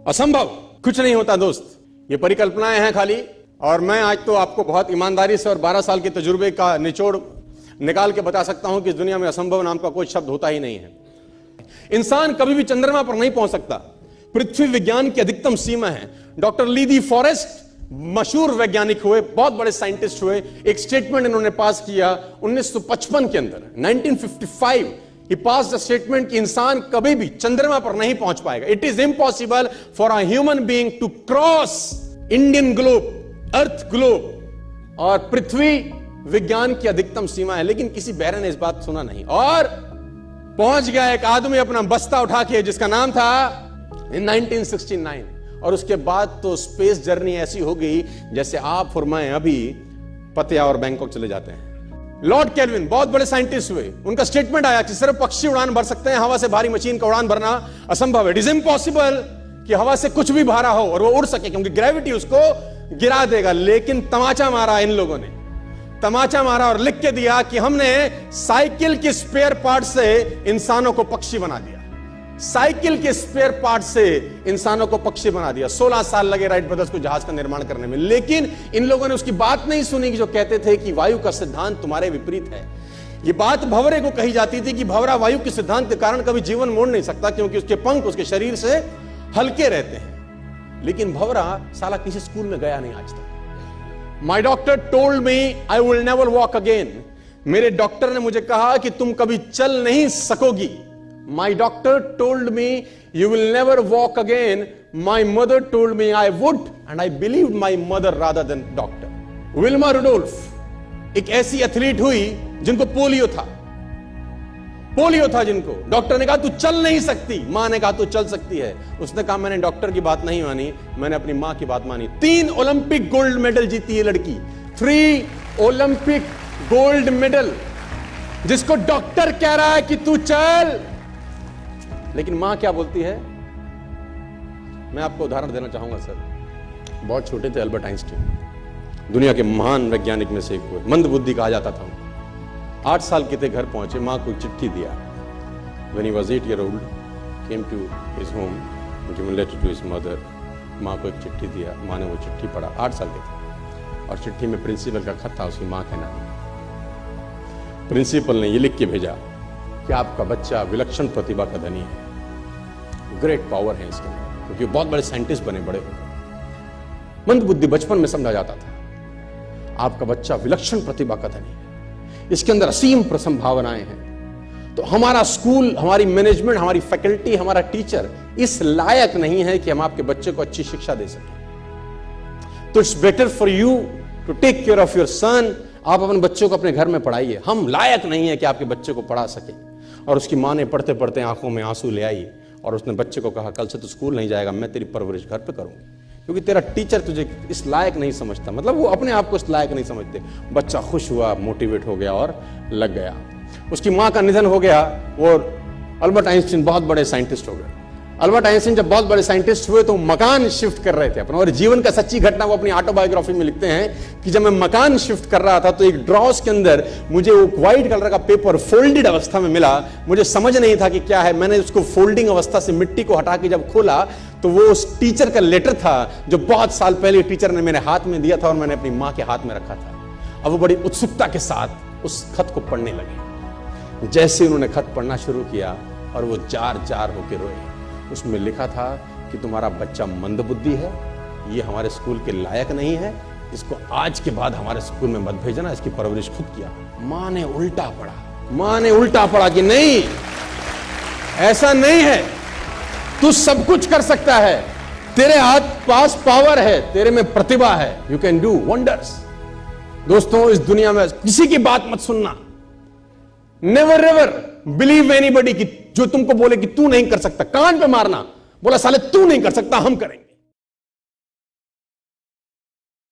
असंभव कुछ नहीं होता दोस्त, ये परिकल्पनाएं हैं खाली। और मैं आज तो आपको बहुत ईमानदारी से और 12 साल के तजुर्बे का निचोड़ निकाल के बता सकता हूं कि इस दुनिया में असंभव नाम का कोई शब्द होता ही नहीं है। इंसान कभी भी चंद्रमा पर नहीं पहुंच सकता, पृथ्वी विज्ञान की अधिकतम सीमा है। डॉक्टर ली दी फॉरेस्ट मशहूर वैज्ञानिक हुए, बहुत बड़े साइंटिस्ट हुए, एक स्टेटमेंट इन्होंने पास किया 1955 के अंदर, 1955 ही पास द स्टेटमेंट कि इंसान कभी भी चंद्रमा पर नहीं पहुंच पाएगा। It is impossible for a human being to cross Indian globe, earth globe, और पृथ्वी विज्ञान की अधिकतम सीमा है। लेकिन किसी बहरे ने इस बात सुना नहीं और पहुंच गया एक आदमी अपना बस्ता उठा के, जिसका नाम था इन 1969। और उसके बाद तो स्पेस जर्नी ऐसी हो गई जैसे आप और मैं अभी पतिया और बैंकॉक चले जाते हैं। लॉर्ड केल्विन बहुत बड़े साइंटिस्ट हुए, उनका स्टेटमेंट आया कि सिर्फ पक्षी उड़ान भर सकते हैं, हवा से भारी मशीन का उड़ान भरना असंभव है। इट इज इम्पॉसिबल कि हवा से कुछ भी भारा हो और वो उड़ सके, क्योंकि ग्रेविटी उसको गिरा देगा। लेकिन तमाचा मारा इन लोगों ने, तमाचा मारा और लिख के दिया कि हमने साइकिल के स्पेयर पार्ट से इंसानों को पक्षी बना दिया, साइकिल के स्पेयर पार्ट से इंसानों को पक्षी बना दिया। 16 साल लगे राइट ब्रदर्स को जहाज का निर्माण करने में। लेकिन इन लोगों ने उसकी बात नहीं सुनी कि जो कहते थे कि वायु का सिद्धांत तुम्हारे विपरीत है। यह बात भंवरे को कही जाती थी कि भंवरा वायु के सिद्धांत के कारण कभी जीवन मोड़ नहीं सकता, क्योंकि उसके पंख उसके शरीर से हल्के रहते हैं। लेकिन भंवरा साला किसी स्कूल में गया नहीं आज तक। माई doctor told me I will never walk again. मेरे डॉक्टर ने मुझे कहा कि तुम कभी चल नहीं सकोगी। My doctor told me you will never walk again. My mother told me I would, and I believed my mother rather than doctor. Wilma Rudolph एक ऐसी एथलीट हुई जिनको पोलियो था, जिनको डॉक्टर ने कहा तू चल नहीं सकती, मां ने कहा तू चल सकती है। उसने कहा मैंने डॉक्टर की बात नहीं मानी, मैंने अपनी मां की बात मानी। 3 ओलंपिक गोल्ड मेडल जीती है लड़की, 3 ओलंपिक गोल्ड मेडल, जिसको डॉक्टर कह रहा है कि तू चल। लेकिन मां क्या बोलती है? मैं आपको उदाहरण देना चाहूंगा सर। बहुत छोटे थे अल्बर्ट आइंस्टीन, दुनिया के महान वैज्ञानिक में से एक हुए, मंद बुद्धि कहा जाता था। 8 साल के थे, घर पहुंचे, मां को चिट्ठी दिया। When he was 8 years old, came to his home, given letter to his mother. मां को एक चिट्ठी दिया, मां ने वो चिट्ठी पढ़ा। 8 साल के थे और चिट्ठी में प्रिंसिपल का खत था उसकी मां के नाम। प्रिंसिपल ने ये लिख के भेजा कि आपका बच्चा विलक्षण प्रतिभा का धनी है, ग्रेट पावर है इसके, क्योंकि बहुत बड़े साइंटिस्ट बने, बड़े हो गए। मंद बुद्धि बचपन में समझा जाता था। आपका बच्चा विलक्षण प्रतिभा का धनी है, इसके अंदर असीम संभावनाएं हैं। तो हमारा स्कूल, हमारी मैनेजमेंट, हमारी फैकल्टी, हमारा टीचर इस लायक नहीं है कि हम आपके बच्चे को अच्छी शिक्षा दे सकें। तो it's better for you to take care of your son. आप अपने बच्चों को अपने घर में पढ़ाइए, हम लायक नहीं है कि आपके बच्चे को पढ़ा सके। और उसकी मां ने पढ़ते पढ़ते आंखों में आंसू ले आई और उसने बच्चे को कहा कल से तो स्कूल नहीं जाएगा, मैं तेरी परवरिश घर पे करूंगी, क्योंकि तेरा टीचर तुझे इस लायक नहीं समझता। मतलब वो अपने आप को इस लायक नहीं समझते। बच्चा खुश हुआ, मोटिवेट हो गया और लग गया। उसकी मां का निधन हो गया। वो अल्बर्ट आइंस्टीन बहुत बड़े साइंटिस्ट हो गए। अल्बर्ट आइंस्टीन जब बहुत बड़े साइंटिस्ट हुए तो मकान शिफ्ट कर रहे थे अपना, और जीवन का सच्ची घटना वो अपनी ऑटोबायोग्राफी में लिखते हैं कि जब मैं मकान शिफ्ट कर रहा था तो एक ड्रॉस के अंदर मुझे वो व्हाइट कलर का पेपर फोल्डेड अवस्था में मिला। मुझे समझ नहीं था कि क्या है। मैंने उसको फोल्डिंग अवस्था से मिट्टी को हटा के जब खोला तो वो उस टीचर का लेटर था जो बहुत साल पहले टीचर ने मेरे हाथ में दिया था और मैंने अपनी मां के हाथ में रखा था। अब वो बड़ी उत्सुकता के साथ उस खत को पढ़ने लगे। जैसे उन्होंने खत पढ़ना शुरू किया और वो जार जार होकर रोए। उसमें लिखा था कि तुम्हारा बच्चा मंदबुद्धि है, ये हमारे स्कूल के लायक नहीं है, इसको आज के बाद हमारे स्कूल में मत भेजना, इसकी परवरिश खुद किया। मां ने उल्टा पड़ा कि नहीं, ऐसा नहीं है, तू सब कुछ कर सकता है, तेरे हाथ पास पावर है, तेरे में प्रतिभा है, यू कैन डू वंडर्स। दोस्तों, इस दुनिया में किसी की बात मत सुनना। नेवर एवर बिलीव एनीबॉडी कि जो तुमको बोले कि तू नहीं कर सकता, कान पे मारना, बोला साले तू नहीं कर सकता, हम करेंगे।